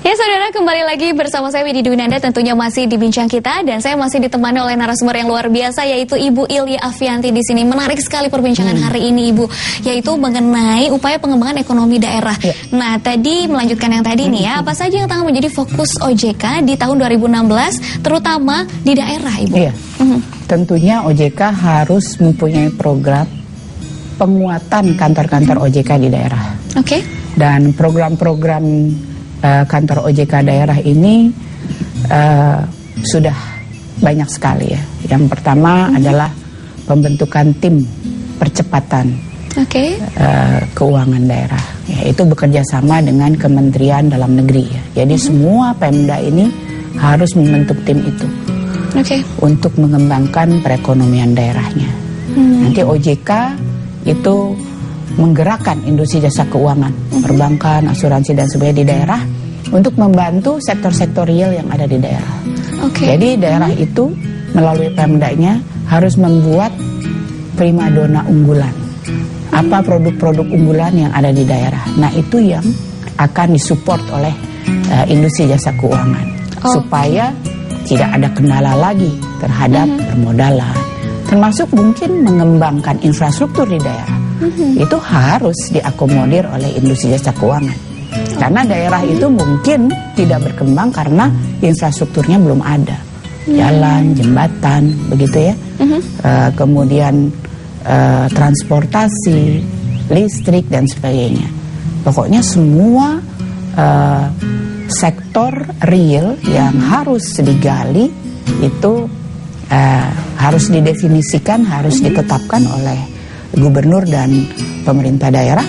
Ya saudara, kembali lagi bersama saya Widi Dwinanda, tentunya masih di Bincang Kita, dan saya masih ditemani oleh narasumber yang luar biasa, yaitu Ibu Ilya Afianti di sini. Menarik sekali perbincangan hari ini, Ibu, yaitu mengenai upaya pengembangan ekonomi daerah. Nah, tadi melanjutkan yang tadi nih ya, apa saja yang tengah menjadi fokus OJK di tahun 2016, terutama di daerah, Ibu? Iya, tentunya OJK harus mempunyai program penguatan kantor-kantor OJK di daerah. Oke. Dan program-program kantor OJK daerah ini sudah banyak sekali ya. Yang pertama adalah pembentukan tim percepatan keuangan daerah. Ya, itu bekerja sama dengan Kementerian Dalam Negeri ya. Jadi semua Pemda ini harus membentuk tim itu untuk mengembangkan perekonomian daerahnya. Nanti OJK itu menggerakkan industri jasa keuangan, perbankan, asuransi dan sebagainya di daerah untuk membantu sektor-sektor real yang ada di daerah. Jadi daerah itu melalui Pemdanya harus membuat primadona unggulan. Apa produk-produk unggulan yang ada di daerah? Nah, itu yang akan disupport oleh industri jasa keuangan supaya tidak ada kendala lagi terhadap permodalan, termasuk mungkin mengembangkan infrastruktur di daerah. Itu harus diakomodir oleh industri jasa keuangan. Karena daerah itu mungkin tidak berkembang karena infrastrukturnya belum ada. Jalan, jembatan, begitu ya. Kemudian transportasi, listrik dan sebagainya. Pokoknya semua sektor real yang harus digali itu harus didefinisikan, harus ditetapkan oleh gubernur dan pemerintah daerah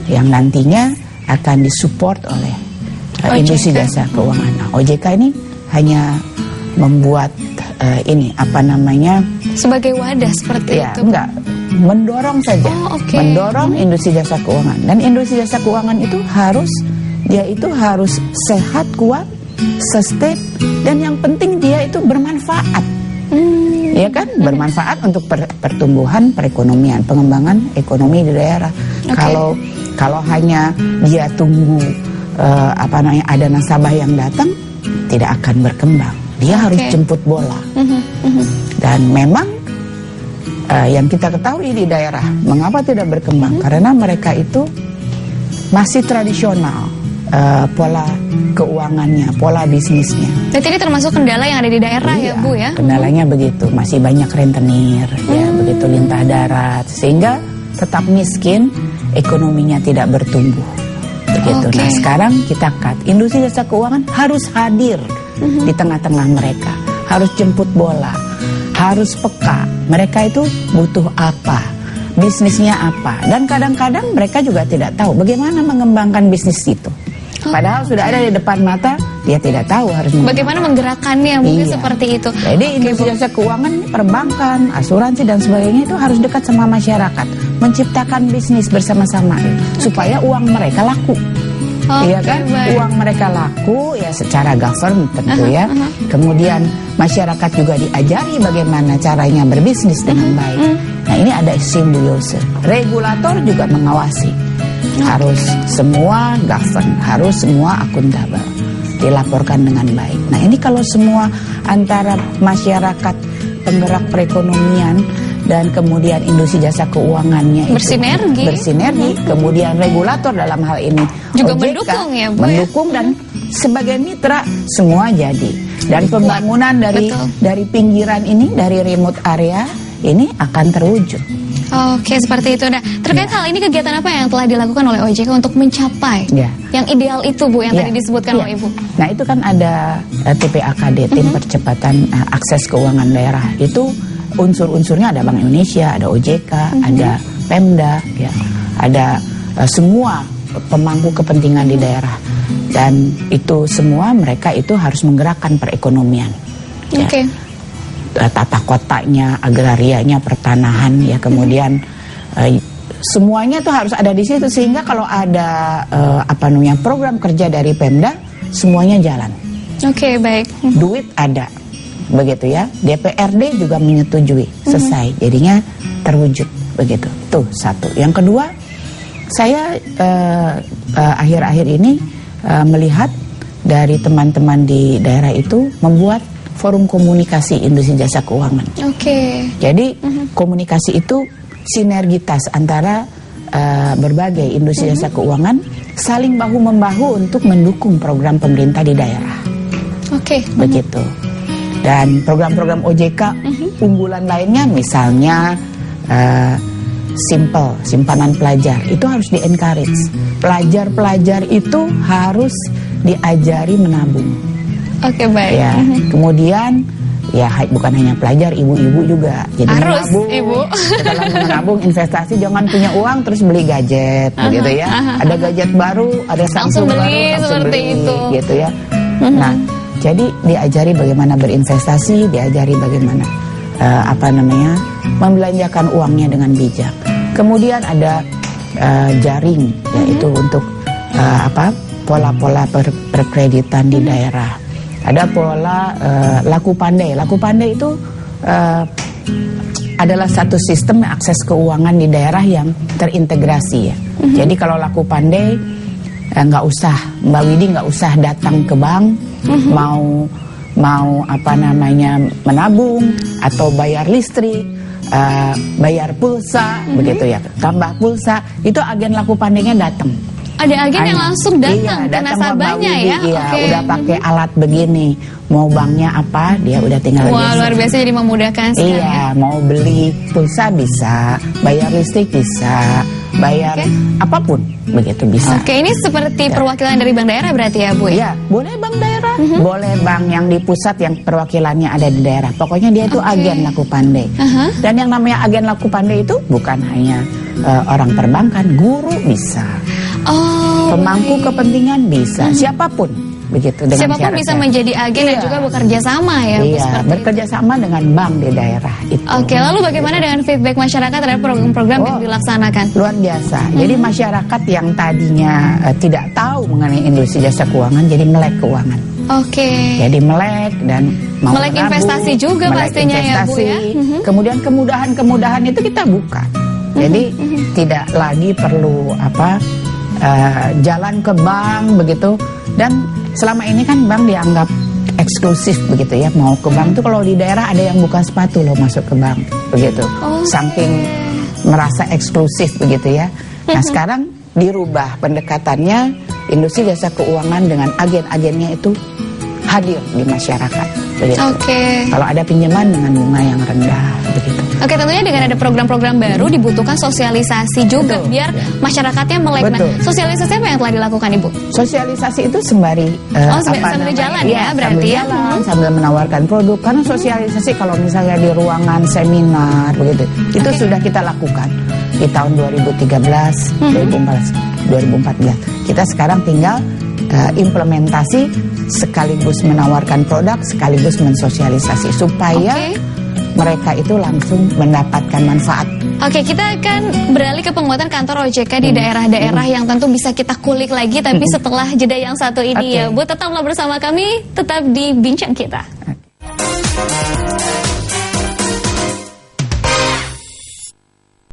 yang nantinya akan disupport oleh industri jasa keuangan. Nah, OJK ini hanya membuat sebagai wadah seperti itu. Enggak, mendorong saja, mendorong industri jasa keuangan. Dan industri jasa keuangan itu harus sehat, kuat, sustain, dan yang penting dia itu bermanfaat. Ya kan, bermanfaat untuk pertumbuhan perekonomian, pengembangan ekonomi di daerah. Kalau hanya dia tunggu ada nasabah yang datang, tidak akan berkembang. Dia harus jemput bola. Dan memang yang kita ketahui di daerah, mengapa tidak berkembang? Karena mereka itu masih tradisional. Pola keuangannya, pola bisnisnya. Jadi ini termasuk kendala yang ada di daerah ya Bu ya? Kendalanya begitu, masih banyak rentenir, ya begitu lintah darat, sehingga tetap miskin, ekonominya tidak bertumbuh. Begitu. Nah sekarang kita industri jasa keuangan harus hadir di tengah-tengah mereka, harus jemput bola, harus peka. Mereka itu butuh apa, bisnisnya apa, dan kadang-kadang mereka juga tidak tahu bagaimana mengembangkan bisnis itu. Padahal sudah ada di depan mata, dia tidak tahu harus bagaimana menggerakkannya, mungkin seperti itu. Jadi industri jasa keuangan, perbankan, asuransi dan sebagainya itu harus dekat sama masyarakat, menciptakan bisnis bersama-sama supaya uang mereka laku. Iya kan? Uang mereka laku ya secara government tentu ya. Kemudian masyarakat juga diajari bagaimana caranya berbisnis dengan baik. Nah, ini ada simbiose. Regulator juga mengawasi. Harus semua govern, harus semua akuntabel, dilaporkan dengan baik. Nah, ini kalau semua antara masyarakat, penggerak perekonomian dan kemudian industri jasa keuangannya bersinergi, kemudian regulator dalam hal ini juga OJK, mendukung ya Bu, mendukung dan sebagai mitra semua jadi. Dan pembangunan dari pinggiran ini, dari remote area ini akan terwujud. Oke, seperti itu. Nah, terkait hal ini, kegiatan apa yang telah dilakukan oleh OJK untuk mencapai yang ideal itu Bu, yang tadi disebutkan oleh Ibu? Nah, itu kan ada TPAKD, Tim Percepatan Akses Keuangan Daerah. Itu unsur-unsurnya ada Bank Indonesia, ada OJK, ada Pemda, ya, ada semua pemangku kepentingan di daerah. Dan itu semua mereka itu harus menggerakkan perekonomian. Ya. Tata kotanya, agrarianya, pertanahan, ya, kemudian semuanya tuh harus ada di situ, sehingga kalau ada program kerja dari Pemda semuanya jalan. Baik. Duit ada, begitu ya. DPRD juga menyetujui, selesai, jadinya terwujud, begitu. Tuh satu. Yang kedua, Saya akhir-akhir ini melihat dari teman-teman di daerah itu membuat forum komunikasi industri jasa keuangan. Jadi komunikasi itu sinergitas antara berbagai industri jasa keuangan saling bahu-membahu untuk mendukung program pemerintah di daerah. Begitu. Dan program-program OJK unggulan lainnya misalnya simple, simpanan pelajar itu harus di-encourage. Pelajar-pelajar itu harus diajari menabung. Baik. Ya, kemudian ya bukan hanya pelajar, ibu-ibu juga. Jadi harus menabung, ibu. Dalam menabung investasi jangan punya uang terus beli gadget, begitu ya. Ada gadget baru, ada Samsung baru, langsung beli, itu. gitu ya. Nah, jadi diajari bagaimana berinvestasi, diajari bagaimana membelanjakan uangnya dengan bijak. Kemudian ada jaring, yaitu untuk pola-pola perkreditan di daerah. Ada pola laku pandai. Laku pandai itu adalah satu sistem akses keuangan di daerah yang terintegrasi ya. Jadi kalau laku pandai nggak usah, Mbak Widi nggak usah datang ke bank mau menabung atau bayar listrik, bayar pulsa, begitu ya, tambah pulsa, itu agen laku pandainya datang. Ada agen yang langsung datang ke nasabahnya ya? Iya, udah pakai alat begini. Mau banknya apa, dia udah tinggal luar biasa, jadi memudahkan sekali. Iya, mau beli pulsa bisa, bayar listrik bisa, bayar apapun, begitu bisa. Ini seperti perwakilan dari bank daerah berarti ya, Bu? Iya, boleh bank daerah, boleh bank yang di pusat yang perwakilannya ada di daerah. Pokoknya dia itu agen laku pandai. Dan yang namanya agen laku pandai itu bukan hanya orang perbankan, guru bisa. Pemangku kepentingan bisa, siapapun begitu, dengan siapapun bisa menjadi agen dan juga bekerja sama ya. Bekerja sama dengan bank di daerah itu. Lalu bagaimana dengan feedback masyarakat terhadap program-program yang dilaksanakan? Luar biasa. Jadi masyarakat yang tadinya tidak tahu mengenai industri jasa keuangan jadi melek keuangan. Jadi melek dan mau melek investasi juga pastinya ya, Bu ya. Kemudian kemudahan-kemudahan itu kita buka. Jadi tidak lagi perlu jalan ke bank begitu. Dan selama ini kan bank dianggap eksklusif begitu ya. Mau ke bank tuh kalau di daerah ada yang buka sepatu loh masuk ke bank begitu. Saking merasa eksklusif begitu ya. Nah sekarang dirubah pendekatannya, industri jasa keuangan dengan agen-agennya itu hadir di masyarakat begitu. Kalau ada pinjaman dengan bunga yang rendah begitu. Tentunya dengan ada program-program baru dibutuhkan sosialisasi juga biar masyarakatnya melek. Sosialisasi apa yang telah dilakukan Ibu? Sosialisasi itu sembari sambil jalan ya berarti ya. Sambil menawarkan produk. Karena sosialisasi kalau misalnya di ruangan seminar begitu, itu sudah kita lakukan di tahun 2013, 2014. Kita sekarang tinggal implementasi sekaligus menawarkan produk sekaligus mensosialisasi supaya mereka itu langsung mendapatkan manfaat. Kita akan beralih ke penguatan kantor OJK di daerah-daerah yang tentu bisa kita kulik lagi, tapi setelah jeda yang satu ini ya Bu. Tetaplah bersama kami, tetap di Bincang Kita.